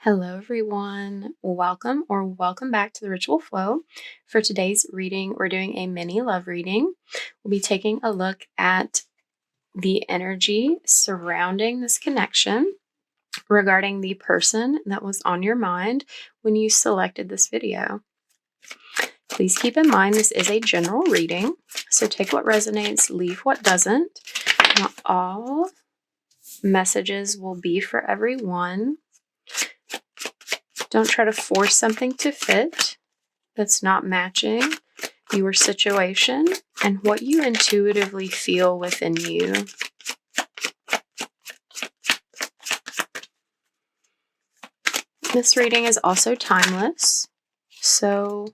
Hello, everyone. Welcome back to the Ritual Flow. For today's reading, we're doing a mini love reading. We'll be taking a look at the energy surrounding this connection regarding the person that was on your mind when you selected this video. Please keep in mind this is a general reading, so take what resonates, leave what doesn't. Not all messages will be for everyone. Don't try to force something to fit that's not matching your situation and what you intuitively feel within you. This reading is also timeless, so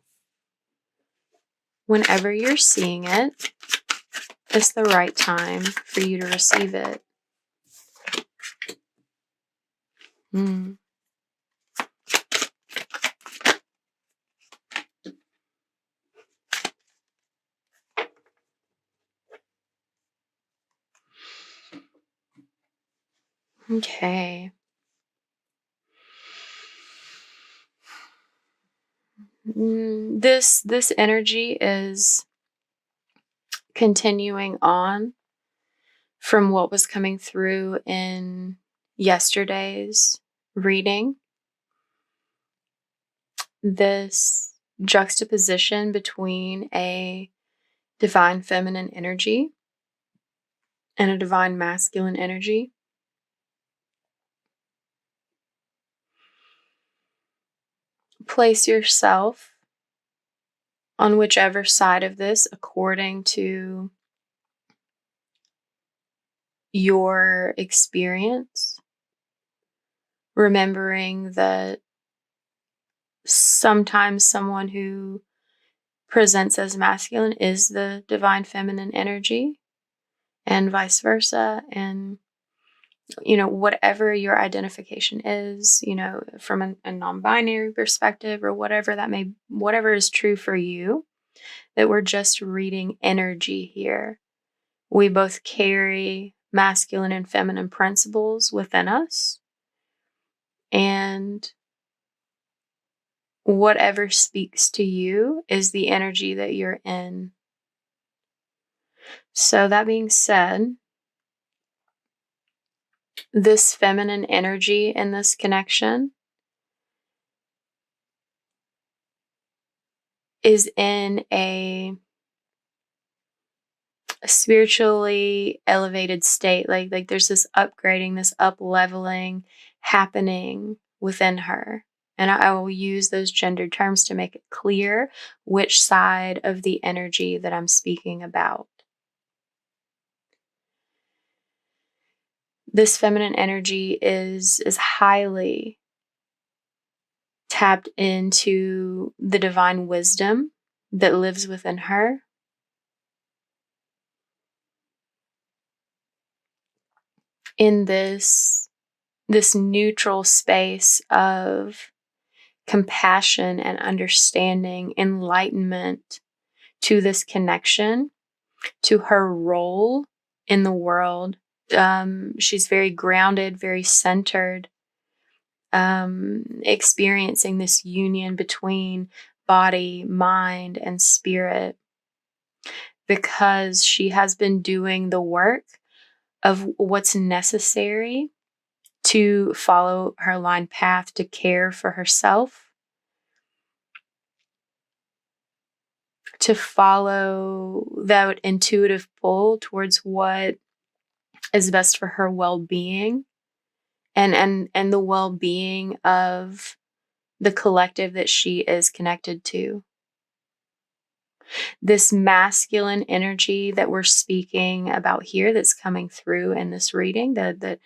whenever you're seeing it, it's the right time for you to receive it. Okay. This energy is continuing on from what was coming through in yesterday's reading. This juxtaposition between a divine feminine energy and a divine masculine energy. Place yourself on whichever side of this according to your experience, remembering that sometimes someone who presents as masculine is the divine feminine energy, and vice versa. And whatever your identification is, from a non-binary perspective or whatever is true for you, that we're just reading energy here. We both carry masculine and feminine principles within us. And whatever speaks to you is the energy that you're in. So that being said, this feminine energy in this connection is in a spiritually elevated state. Like there's this upgrading, this up-leveling happening within her. And I will use those gendered terms to make it clear which side of the energy that I'm speaking about. This feminine energy is highly tapped into the divine wisdom that lives within her. In this neutral space of compassion and understanding, enlightenment to this connection, to her role in the world. She's very grounded, very centered, experiencing this union between body, mind, and spirit, because she has been doing the work of what's necessary to follow her line path, to care for herself, to follow that intuitive pull towards what is best for her well-being and the well-being of the collective that she is connected to. This masculine energy that we're speaking about here, that's coming through in this reading, that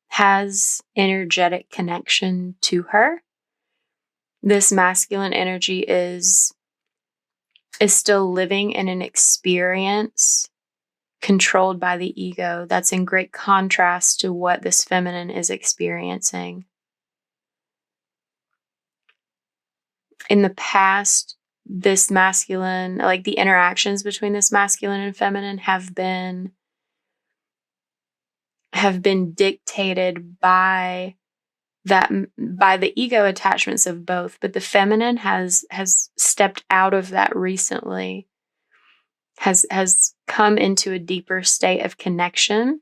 has energetic connection to her. This masculine energy is still living in an experience controlled by the ego. That's in great contrast to what this feminine is experiencing. In the past, this masculine, like the interactions between this masculine and feminine have been dictated by that by the ego attachments of both, but the feminine has stepped out of that recently, has come into a deeper state of connection,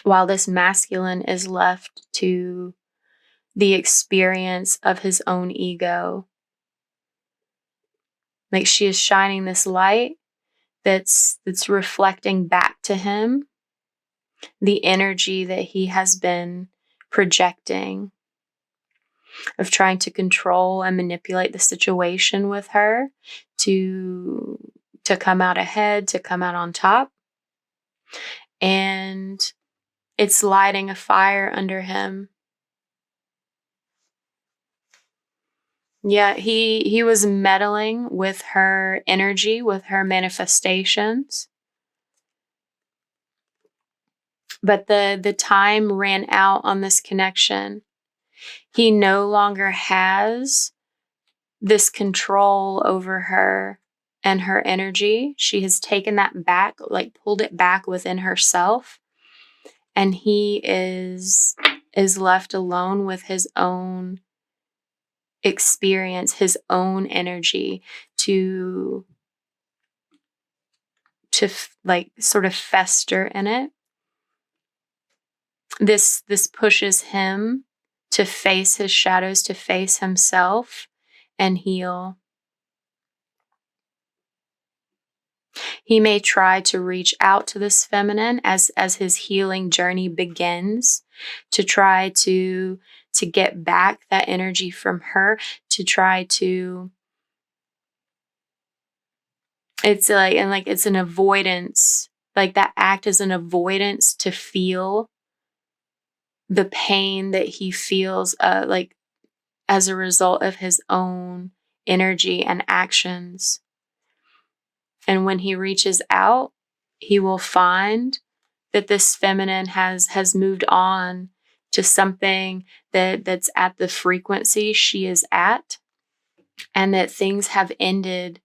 while this masculine is left to the experience of his own ego. Like, she is shining this light that's reflecting back to him the energy that he has been projecting, of trying to control and manipulate the situation with her to come out ahead, to come out on top. And it's lighting a fire under him. Yeah, he was meddling with her energy, with her manifestations. But the time ran out on this connection. He no longer has this control over her and her energy. She has taken that back, like pulled it back within herself. And he is left alone with his own experience, his own energy to like sort of fester in it. This pushes him to face his shadows, to face himself and heal. He may try to reach out to this feminine as his healing journey begins, to try to get back that energy from her, to try to, it's an avoidance, like that act is an avoidance to feel the pain that he feels, like as a result of his own energy and actions. And when he reaches out, he will find that this feminine has moved on to something that's at the frequency she is at, and that things have ended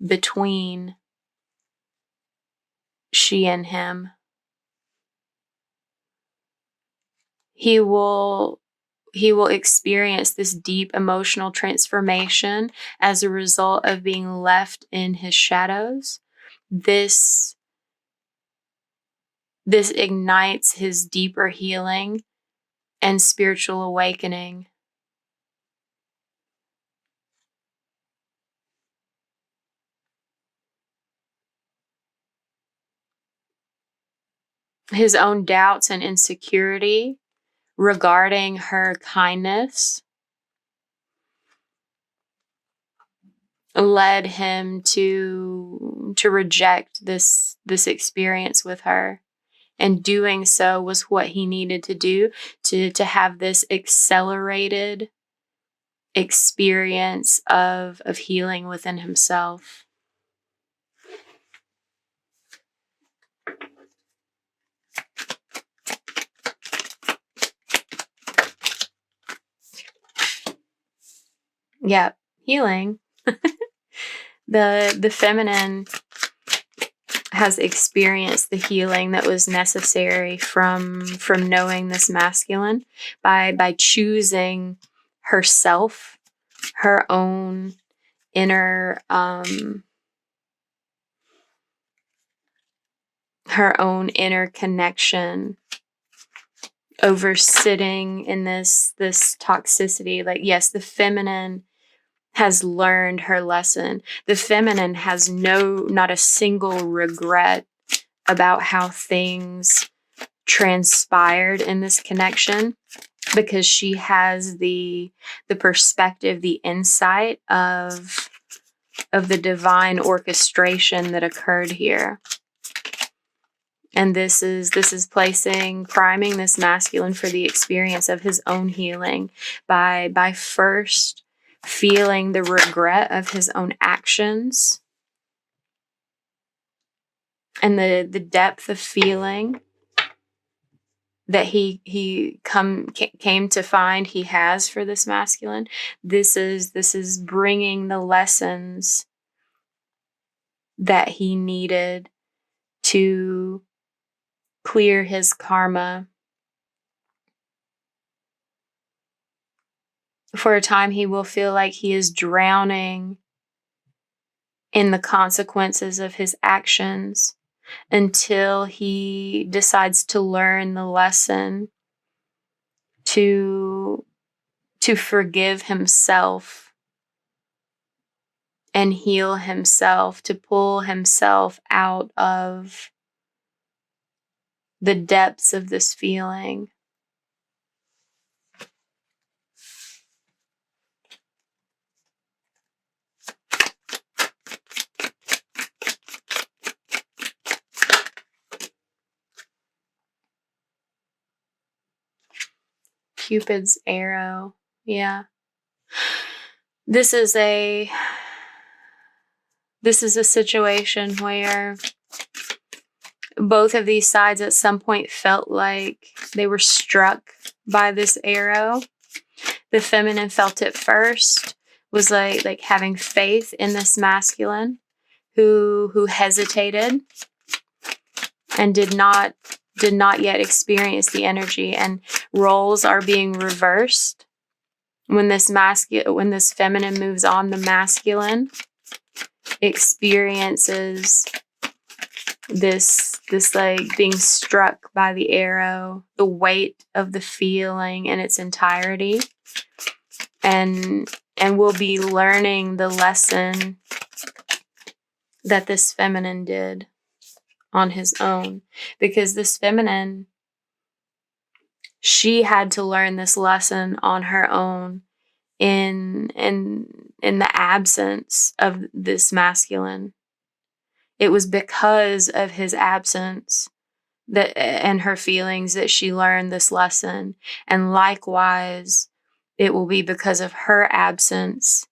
between she and him. He will experience this deep emotional transformation as a result of being left in his shadows. This ignites his deeper healing and spiritual awakening. His own doubts and insecurity regarding her kindness led him to reject this experience with her. And doing so was what he needed to do to have this accelerated experience of healing within himself. Yeah, healing. The feminine has experienced the healing that was necessary from knowing this masculine by choosing herself, her own inner connection, over sitting in this toxicity. Like, yes, the feminine has learned her lesson. The feminine has not a single regret about how things transpired in this connection, because she has the perspective, the insight of the divine orchestration that occurred here. And this is priming this masculine for the experience of his own healing by first feeling the regret of his own actions and the depth of feeling that he came to find he has for this masculine. This is bringing the lessons that he needed to clear his karma, For a time, he will feel like he is drowning in the consequences of his actions until he decides to learn the lesson to forgive himself and heal himself, to pull himself out of the depths of this feeling. Cupid's arrow. Yeah. This is a situation where both of these sides at some point felt like they were struck by this arrow. The feminine felt it first, was like having faith in this masculine who hesitated and did not yet experience the energy, and roles are being reversed. When this feminine moves on, the masculine experiences this like being struck by the arrow, the weight of the feeling in its entirety, and will be learning the lesson that this feminine did on his own, because this feminine, she had to learn this lesson on her own in the absence of this masculine. It was because of his absence that and her feelings that she learned this lesson, and likewise it will be because of her absence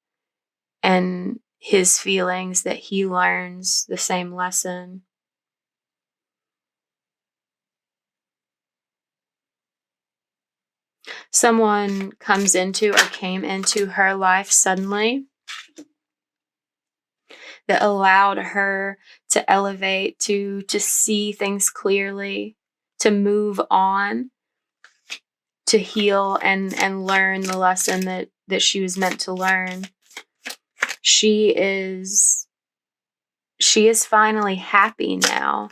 and his feelings that he learns the same lesson. Someone comes into or came into her life suddenly that allowed her to elevate, to see things clearly, to move on, to heal and learn the lesson that she was meant to learn. She is finally happy now.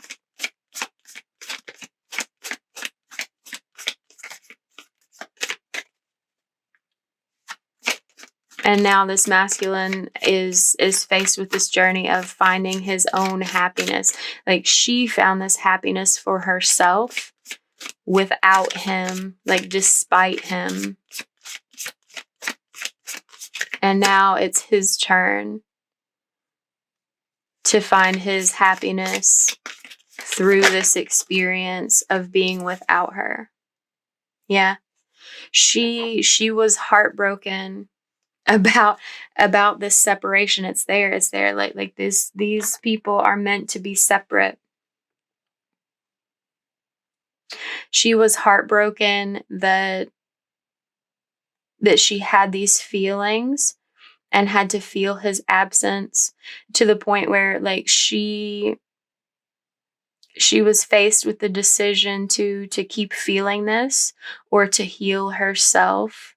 And now this masculine is faced with this journey of finding his own happiness. Like, she found this happiness for herself without him, like despite him. And now it's his turn to find his happiness through this experience of being without her. Yeah. She was heartbroken about this separation. It's there. Like these people are meant to be separate. She was heartbroken that she had these feelings and had to feel his absence, to the point where like she was faced with the decision to keep feeling this or to heal herself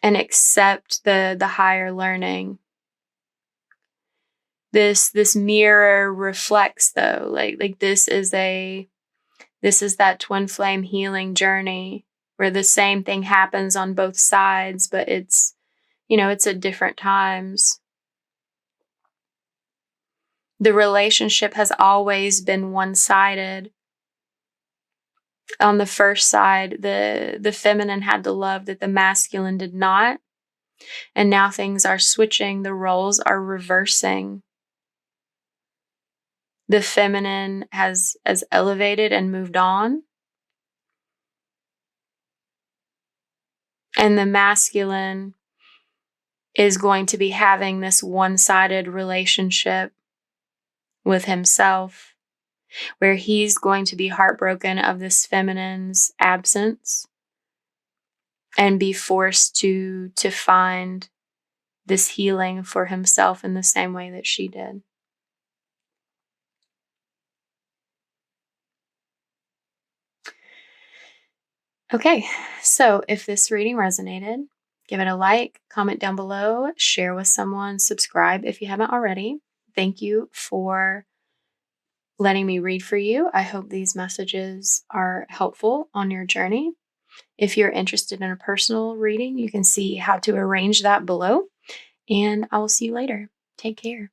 and accept the higher learning. This mirror reflects, though, like this is that twin flame healing journey where the same thing happens on both sides, but it's at different times. The relationship has always been one-sided. On the first side, the feminine had the love that the masculine did not. And now things are switching. The roles are reversing. The feminine has elevated and moved on. And the masculine is going to be having this one-sided relationship with himself, where he's going to be heartbroken of this feminine's absence and be forced to find this healing for himself in the same way that she did. Okay, so if this reading resonated, give it a like, comment down below, share with someone, subscribe if you haven't already. Thank you for letting me read for you. I hope these messages are helpful on your journey. If you're interested in a personal reading, you can see how to arrange that below. And I will see you later. Take care.